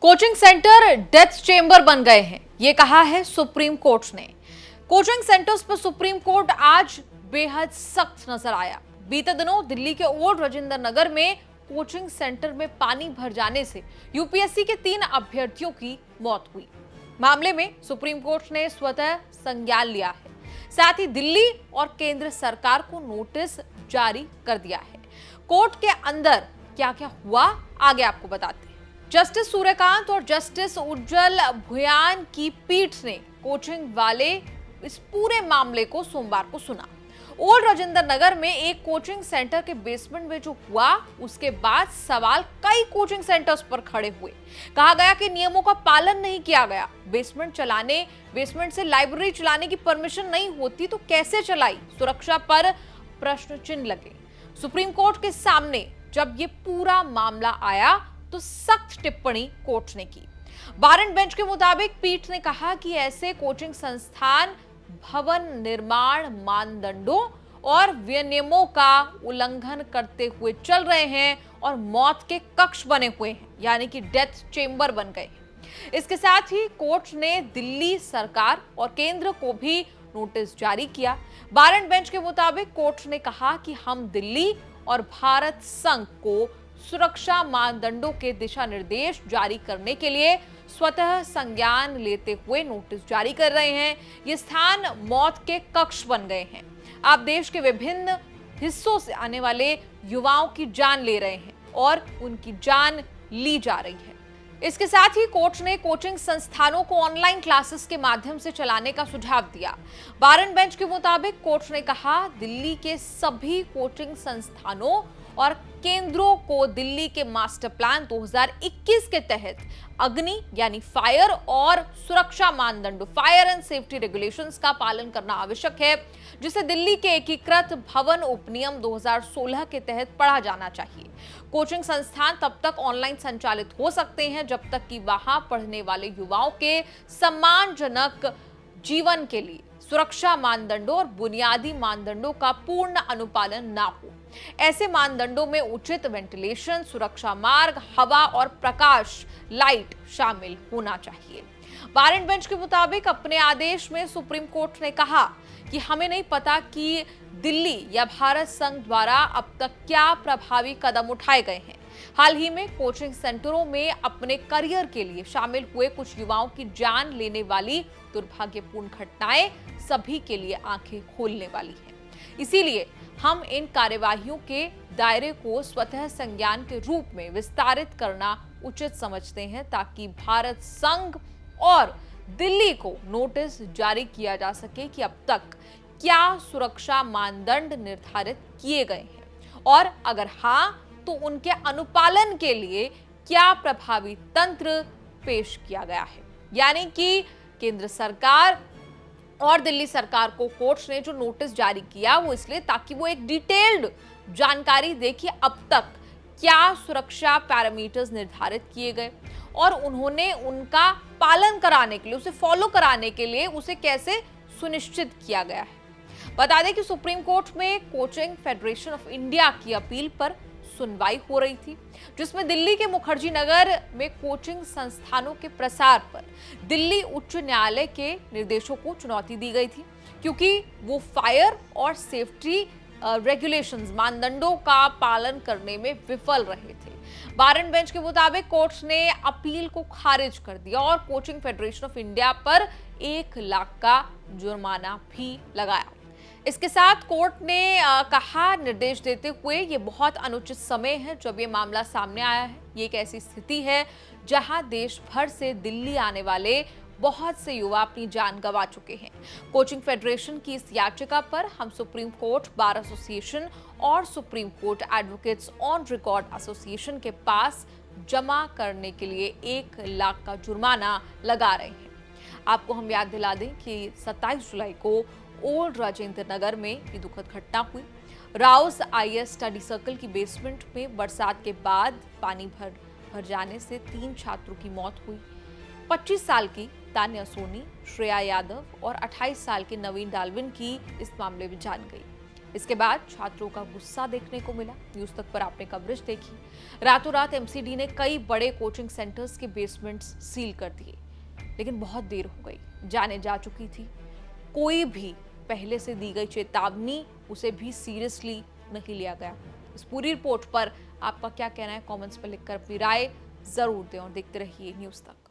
Coaching centre death chamber बन गए हैं, ये कहा है सुप्रीम कोर्ट ने। कोचिंग सेंटर्स पर सुप्रीम कोर्ट आज बेहद सख्त नजर आया। बीते दिनों दिल्ली के ओल्ड राजेंद्र नगर में कोचिंग सेंटर में पानी भर जाने से यूपीएससी के 3 अभ्यर्थियों की मौत हुई। मामले में सुप्रीम कोर्ट ने स्वतः संज्ञान लिया है, साथ ही दिल्ली और केंद्र सरकार को नोटिस जारी कर दिया है। कोर्ट के अंदर क्या क्या हुआ आगे आपको बताते हैं। जस्टिस सूर्यकांत और जस्टिस उज्जवल भुयान की पीठ ने कोचिंग वाले इस पूरे मामले को सोमवार को सुना। ओल्ड राजेंद्र नगर में एक कोचिंग सेंटर के बेसमेंट में जो हुआ, उसके बाद सवाल कई कोचिंग सेंटर्स पर खड़े हुए। कहा गया कि नियमों का पालन नहीं किया गया। बेसमेंट से लाइब्रेरी चलाने की परमिशन नहीं होती तो कैसे चलाई, सुरक्षा पर प्रश्न चिन्ह लगे। सुप्रीम कोर्ट के सामने जब ये पूरा मामला आया तो सख्त टिप्पणी कोर्ट ने की। बार एंड बेंच के मुताबिक पीठ ने कहा कि ऐसे कोचिंग संस्थान भवन निर्माण मानदंडों और विनियमों का उल्लंघन करते हुए चल रहे हैं और मौत के कक्ष बने हुए हैं, यानी कि डेथ चेंबर बन गए हैं। इसके साथ ही कोर्ट ने दिल्ली सरकार और केंद्र को भी नोटिस जारी किया। बार एंड बेंच के मुताबिक कोर्ट ने कहा कि हम दिल्ली और भारत संघ को सुरक्षा मानदंडों के दिशा निर्देश जारी करने के लिए स्वतः संज्ञान लेते हुए नोटिस जारी कर रहे हैं। ये स्थान मौत के कक्ष बन गए हैं। आप देश के विभिन्न हिस्सों से आने वाले युवाओं की जान ले रहे हैं और उनकी जान ली जा रही है। इसके साथ ही कोर्ट ने कोचिंग संस्थानों को ऑनलाइन क्लासेस के माध्यम से चलाने का सुझाव दिया। बार एंड बेंच के मुताबिक कोर्ट ने कहा, दिल्ली के सभी कोचिंग संस्थानों और केंद्रों को दिल्ली के मास्टर प्लान 2021 के तहत अग्नि यानी फायर और सुरक्षा मानदंडों फायर एंड सेफ्टी रेगुलेशंस का पालन करना आवश्यक है, जिसे दिल्ली के एकीकृत भवन उपनियम 2016 के तहत पढ़ा जाना चाहिए। कोचिंग संस्थान तब तक ऑनलाइन संचालित हो सकते हैं जब तक कि वहां पढ़ने वाले युवाओं के सम्मानजनक जीवन के लिए सुरक्षा मानदंडों और बुनियादी मानदंडों का पूर्ण अनुपालन ना हो। ऐसे मानदंडों में उचित वेंटिलेशन, सुरक्षा मार्ग, हवा और प्रकाश लाइट शामिल होना चाहिए। बार एंड बेंच के मुताबिक अपने आदेश में सुप्रीम कोर्ट ने कहा कि हमें नहीं पता कि दिल्ली या भारत संघ द्वारा अब तक क्या प्रभावी कदम उठाए गए हैं। हाल ही में कोचिंग सेंटरों में अपने करियर के लिए शामिल हुए कुछ युवाओं की जान लेने वाली दुर्भाग्यपूर्ण घटनाएं सभी के लिए आंखें खोलने वाली हैं। इसीलिए हम इन कार्यवाहियों के दायरे को स्वतः संज्ञान के रूप में विस्तारित करना उचित समझते हैं, ताकि भारत संघ और दिल्ली को नोटिस जारी किया जा सके कि अब तक क्या सुरक्षा मानदंड निर्धारित किए गए हैं और अगर हां तो उनके अनुपालन के लिए क्या प्रभावी तंत्र पेश किया गया है। यानी कि केंद्र सरकार और दिल्ली सरकार को कोर्ट ने जो नोटिस जारी किया वो इसलिए ताकि वो एक डिटेल्ड जानकारी दे कि अब तक क्या सुरक्षा पैरामीटर्स निर्धारित किए गए और उन्होंने उनका पालन कराने के लिए, उसे फॉलो कराने के लिए उसे कैसे सुनिश्चित किया गया है। बता दें कि सुप्रीम कोर्ट में कोचिंग फेडरेशन ऑफ इंडिया की अपील पर सुनवाई हो रही थी, जिसमें दिल्ली के मुखर्जी नगर में कोचिंग संस्थानों के प्रसार पर दिल्ली उच्च न्यायालय के निर्देशों को चुनौती दी गई थी, क्योंकि वो फायर और सेफ्टी रेगुलेशंस मानदंडों का पालन करने में विफल रहे थे। बार एंड बेंच के मुताबिक कोर्ट ने अपील को खारिज कर दिया और कोचिंग फेडरेशन ऑफ इंडिया पर 1 लाख का जुर्माना भी लगाया। इसके साथ कोर्ट ने कहा, निर्देश देते हुए ये बहुत अनुचित समय है जब ये मामला सामने आया है। ये एक ऐसी स्थिति है जहां देश भर से दिल्ली आने वाले बहुत से युवा अपनी जान गंवा चुके हैं। कोचिंग फेडरेशन की इस याचिका पर हम सुप्रीम कोर्ट बार एसोसिएशन और supreme court advocates on record association के पास जमा करने के लिए 1 लाख का जुर्माना लगा रहे हैं। आपको हम याद दिला दें कि 27 जुलाई को ओल्ड राजेंद्र नगर में ये दुखद घटना हुई। राउस आईएएस स्टडी सर्कल की बेसमेंट में बरसात के बाद पानी भर जाने से 3 छात्रों की मौत हुई। 25 साल की तान्या सोनी, श्रेया यादव और 28 साल के नवीन डाल्विन की इस मामले में जान गई। इसके बाद छात्रों का गुस्सा देखने को मिला। न्यूज तक पर आपने कवरेज देखी। रातों रात एमसीडी ने कई बड़े कोचिंग सेंटर्स के बेसमेंट्स सील कर दिए, लेकिन बहुत देर हो गई, जाने जा चुकी थी। कोई भी पहले से दी गई चेतावनी उसे भी सीरियसली नहीं लिया गया। इस पूरी रिपोर्ट पर आपका क्या कहना है? कमेंट्स पर लिखकर अपनी राय जरूर दें और देखते रहिए न्यूज तक।